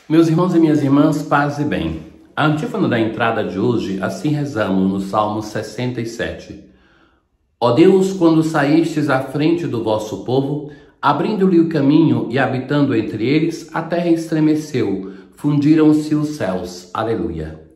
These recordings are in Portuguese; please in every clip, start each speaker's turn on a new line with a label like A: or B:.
A: Meus irmãos e minhas irmãs, paz e bem. A antífona da entrada de hoje, assim rezamos no Salmo 67. Ó Deus, quando saístes à frente do vosso povo, abrindo-lhe o caminho e habitando entre eles, a terra estremeceu, fundiram-se os céus. Aleluia.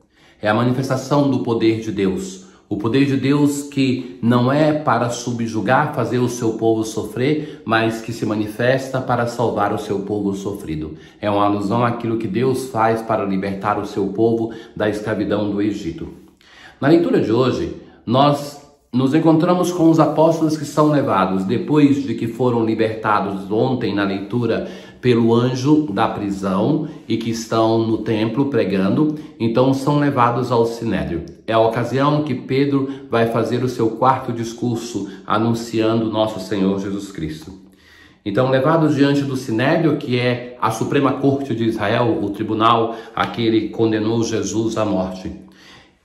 A: É a manifestação do poder de Deus. O poder de Deus que não é para subjugar, fazer o seu povo sofrer, mas que se manifesta para salvar o seu povo sofrido. É uma alusão àquilo que Deus faz para libertar o seu povo da escravidão do Egito. Na leitura de hoje, nós nos encontramos com os apóstolos que são levados, depois de que foram libertados ontem na leitura pelo anjo da prisão e que estão no templo pregando, então são levados ao Sinédrio. É a ocasião que Pedro vai fazer o seu quarto discurso anunciando nosso Senhor Jesus Cristo. Então, levados diante do Sinédrio, que é a Suprema Corte de Israel, o tribunal, aquele que condenou Jesus à morte.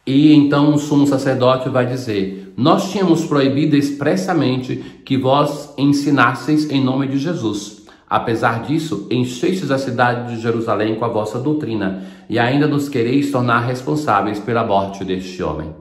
A: E então o sumo sacerdote vai dizer: nós tínhamos proibido expressamente que vós ensinasseis em nome de Jesus. Apesar disso, enchestes a cidade de Jerusalém com a vossa doutrina, e ainda nos quereis tornar responsáveis pela morte deste homem.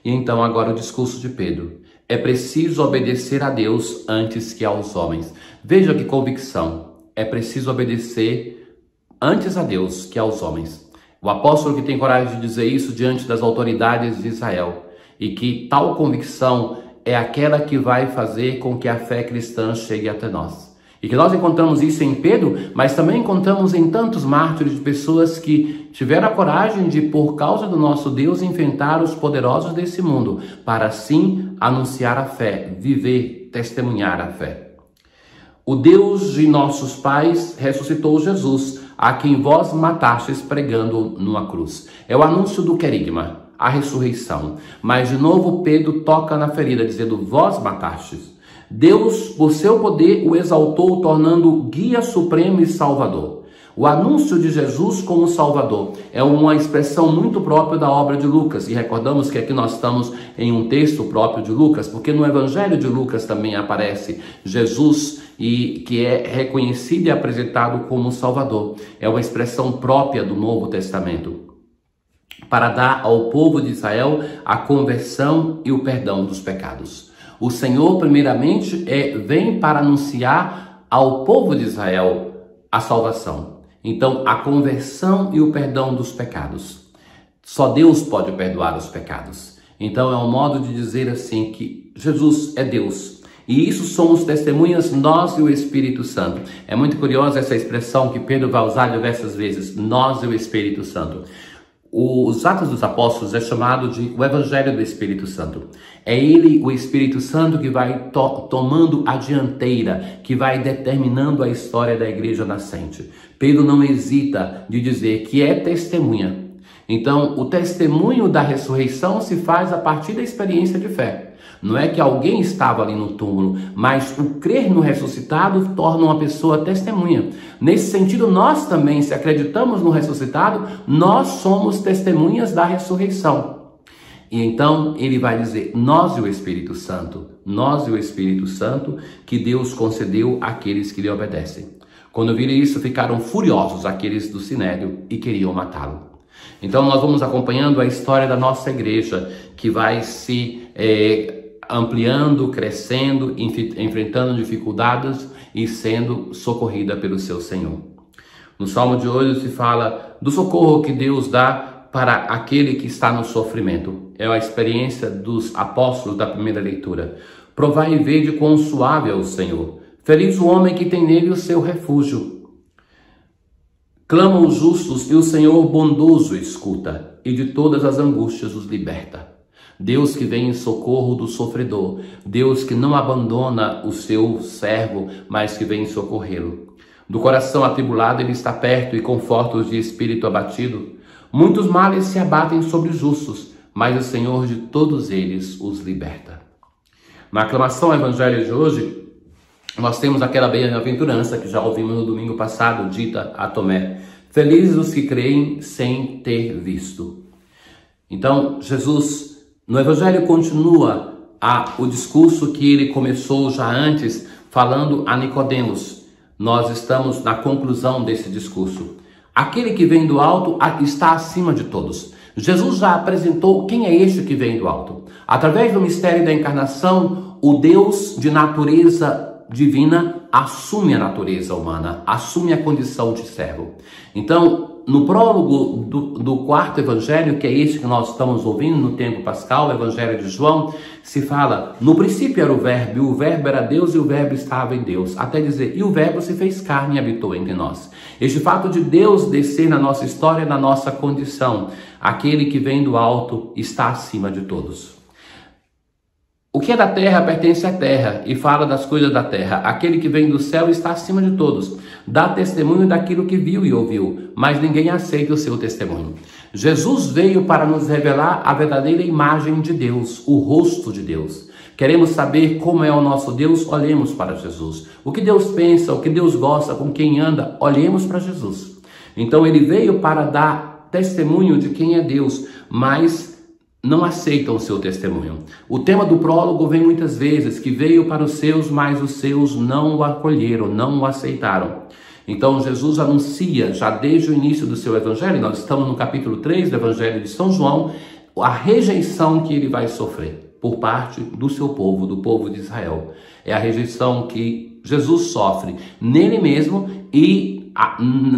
A: E então agora o discurso de Pedro. É preciso obedecer a Deus antes que aos homens. Veja que convicção. É preciso obedecer antes a Deus que aos homens. O apóstolo que tem coragem de dizer isso diante das autoridades de Israel. E que tal convicção é aquela que vai fazer com que a fé cristã chegue até nós. E que nós encontramos isso em Pedro, mas também encontramos em tantos mártires de pessoas que tiveram a coragem de, por causa do nosso Deus, enfrentar os poderosos desse mundo, para assim anunciar a fé, viver, testemunhar a fé. O Deus de nossos pais ressuscitou Jesus, a quem vós matastes pregando numa cruz. É o anúncio do querigma, a ressurreição. Mas de novo Pedro toca na ferida, dizendo: vós matastes. Deus, por seu poder, o exaltou, tornando guia supremo e salvador. O anúncio de Jesus como Salvador é uma expressão muito própria da obra de Lucas. E recordamos que aqui nós estamos em um texto próprio de Lucas, porque no Evangelho de Lucas também aparece Jesus, e que é reconhecido e apresentado como Salvador. É uma expressão própria do Novo Testamento, para dar ao povo de Israel a conversão e o perdão dos pecados. O Senhor, primeiramente, vem para anunciar ao povo de Israel a salvação. Então, a conversão e o perdão dos pecados. Só Deus pode perdoar os pecados. Então, é um modo de dizer assim que Jesus é Deus. E isso somos testemunhas, nós e o Espírito Santo. É muito curiosa essa expressão que Pedro vai usar diversas vezes, nós e o Espírito Santo. Os Atos dos Apóstolos é chamado de o Evangelho do Espírito Santo. É ele, o Espírito Santo, que vai tomando a dianteira, que vai determinando a história da igreja nascente. Pedro não hesita de dizer que é testemunha. Então, o testemunho da ressurreição se faz a partir da experiência de fé. Não é que alguém estava ali no túmulo, mas o crer no ressuscitado torna uma pessoa testemunha. Nesse sentido, nós também, se acreditamos no ressuscitado, nós somos testemunhas da ressurreição. E então ele vai dizer, nós e o Espírito Santo, que Deus concedeu àqueles que lhe obedecem. Quando viram isso, ficaram furiosos aqueles do Sinédrio e queriam matá-lo. Então nós vamos acompanhando a história da nossa igreja, que vai se ampliando, crescendo, enfrentando dificuldades e sendo socorrida pelo seu Senhor. No Salmo de hoje se fala do socorro que Deus dá para aquele que está no sofrimento. É a experiência dos apóstolos da primeira leitura. Provai e vede quão suave é o Senhor. Feliz o homem que tem nele o seu refúgio. Clamam os justos e o Senhor bondoso escuta, e de todas as angústias os liberta. Deus que vem em socorro do sofredor, Deus que não abandona o seu servo, mas que vem socorrê-lo. Do coração atribulado ele está perto e conforta os de espírito abatido. Muitos males se abatem sobre os justos, mas o Senhor de todos eles os liberta. Na aclamação ao Evangelho de hoje, nós temos aquela bem-aventurança que já ouvimos no domingo passado, dita a Tomé: felizes os que creem sem ter visto. Então, Jesus, no Evangelho, continua o discurso que ele começou já antes, falando a Nicodemos. Nós estamos na conclusão desse discurso. Aquele que vem do alto está acima de todos. Jesus já apresentou quem é este que vem do alto. Através do mistério da encarnação, o Deus de natureza divina assume a natureza humana, assume a condição de servo. Então, no prólogo do quarto evangelho, que é este que nós estamos ouvindo no tempo pascal, o evangelho de João, se fala, no princípio era o verbo era Deus e o verbo estava em Deus. Até dizer, e o verbo se fez carne e habitou entre nós. Este fato de Deus descer na nossa história, na nossa condição, aquele que vem do alto está acima de todos. O que é da terra pertence à terra e fala das coisas da terra. Aquele que vem do céu está acima de todos. Dá testemunho daquilo que viu e ouviu, mas ninguém aceita o seu testemunho. Jesus veio para nos revelar a verdadeira imagem de Deus, o rosto de Deus. Queremos saber como é o nosso Deus? Olhemos para Jesus. O que Deus pensa, o que Deus gosta, com quem anda? Olhemos para Jesus. Então ele veio para dar testemunho de quem é Deus, mas não aceitam o seu testemunho. O tema do prólogo vem muitas vezes, que veio para os seus, mas os seus não o acolheram, não o aceitaram. Então Jesus anuncia, já desde o início do seu evangelho, nós estamos no capítulo 3 do evangelho de São João, a rejeição que ele vai sofrer por parte do seu povo, do povo de Israel. É a rejeição que Jesus sofre nele mesmo e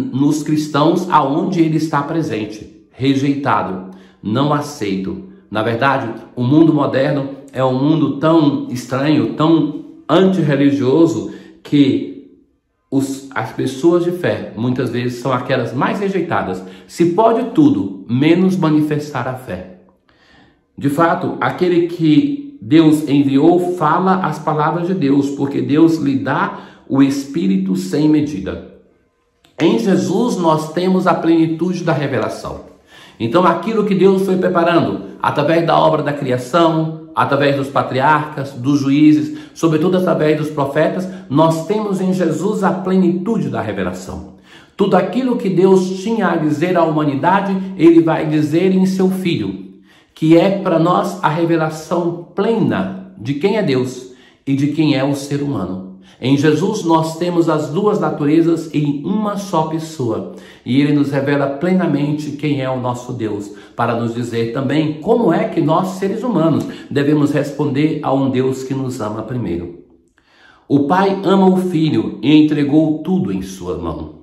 A: nos cristãos aonde ele está presente. Rejeitado, não aceito. Na verdade, o mundo moderno é um mundo tão estranho, tão antirreligioso, que as pessoas de fé, muitas vezes, são aquelas mais rejeitadas. Se pode tudo, menos manifestar a fé. De fato, aquele que Deus enviou fala as palavras de Deus, porque Deus lhe dá o Espírito sem medida. Em Jesus nós temos a plenitude da revelação. Então aquilo que Deus foi preparando, através da obra da criação, através dos patriarcas, dos juízes, sobretudo através dos profetas, nós temos em Jesus a plenitude da revelação. Tudo aquilo que Deus tinha a dizer à humanidade, ele vai dizer em seu Filho, que é para nós a revelação plena de quem é Deus e de quem é o ser humano. Em Jesus nós temos as duas naturezas em uma só pessoa. E ele nos revela plenamente quem é o nosso Deus, para nos dizer também como é que nós, seres humanos, devemos responder a um Deus que nos ama primeiro. O Pai ama o Filho e entregou tudo em sua mão.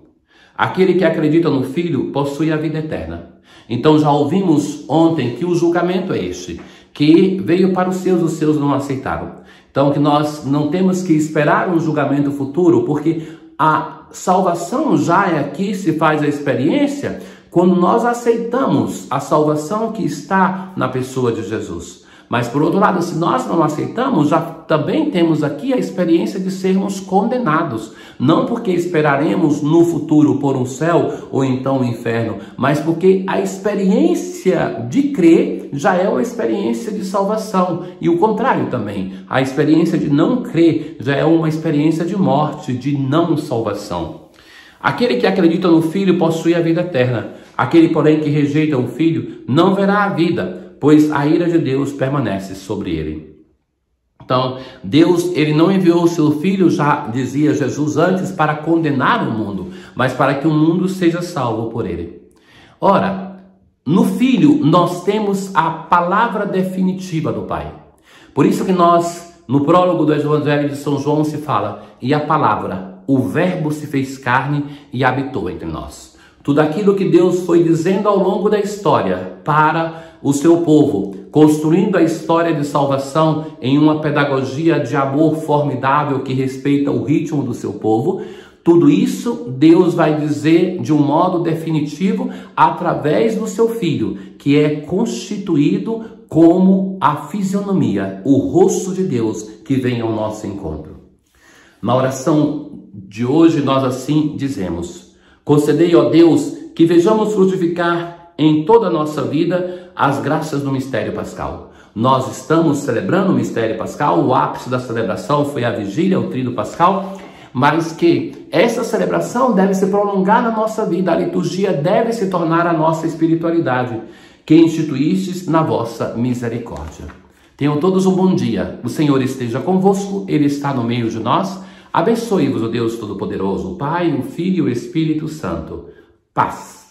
A: Aquele que acredita no Filho possui a vida eterna. Então já ouvimos ontem que o julgamento é este, que veio para os seus não aceitaram. Então que nós não temos que esperar um julgamento futuro, porque a salvação já é aqui, se faz a experiência quando nós aceitamos a salvação que está na pessoa de Jesus. Mas por outro lado, se nós não aceitamos, já também temos aqui a experiência de sermos condenados. Não porque esperaremos no futuro por um céu ou então um inferno, mas porque a experiência de crer já é uma experiência de salvação. E o contrário também, a experiência de não crer já é uma experiência de morte, de não salvação. Aquele que acredita no Filho possui a vida eterna. Aquele, porém, que rejeita o Filho não verá a vida, pois a ira de Deus permanece sobre ele. Então, Deus, ele não enviou o seu Filho, já dizia Jesus antes, para condenar o mundo, mas para que o mundo seja salvo por ele. Ora, no Filho nós temos a palavra definitiva do Pai. Por isso que nós, no prólogo do Evangelho de São João, se fala, e a palavra, o verbo se fez carne e habitou entre nós. Tudo aquilo que Deus foi dizendo ao longo da história para o seu povo, construindo a história de salvação em uma pedagogia de amor formidável que respeita o ritmo do seu povo, tudo isso Deus vai dizer de um modo definitivo através do seu Filho, que é constituído como a fisionomia, o rosto de Deus que vem ao nosso encontro. Na oração de hoje nós assim dizemos: concedei, ó Deus, que vejamos frutificar em toda a nossa vida as graças do mistério pascal. Nós estamos celebrando o mistério pascal, o ápice da celebração foi a vigília, o tríduo pascal, mas que essa celebração deve se prolongar na nossa vida, a liturgia deve se tornar a nossa espiritualidade, que instituístes na vossa misericórdia. Tenham todos um bom dia, o Senhor esteja convosco, Ele está no meio de nós. Abençoe-vos o Deus Todo-Poderoso, o Pai, o Filho e o Espírito Santo. paz.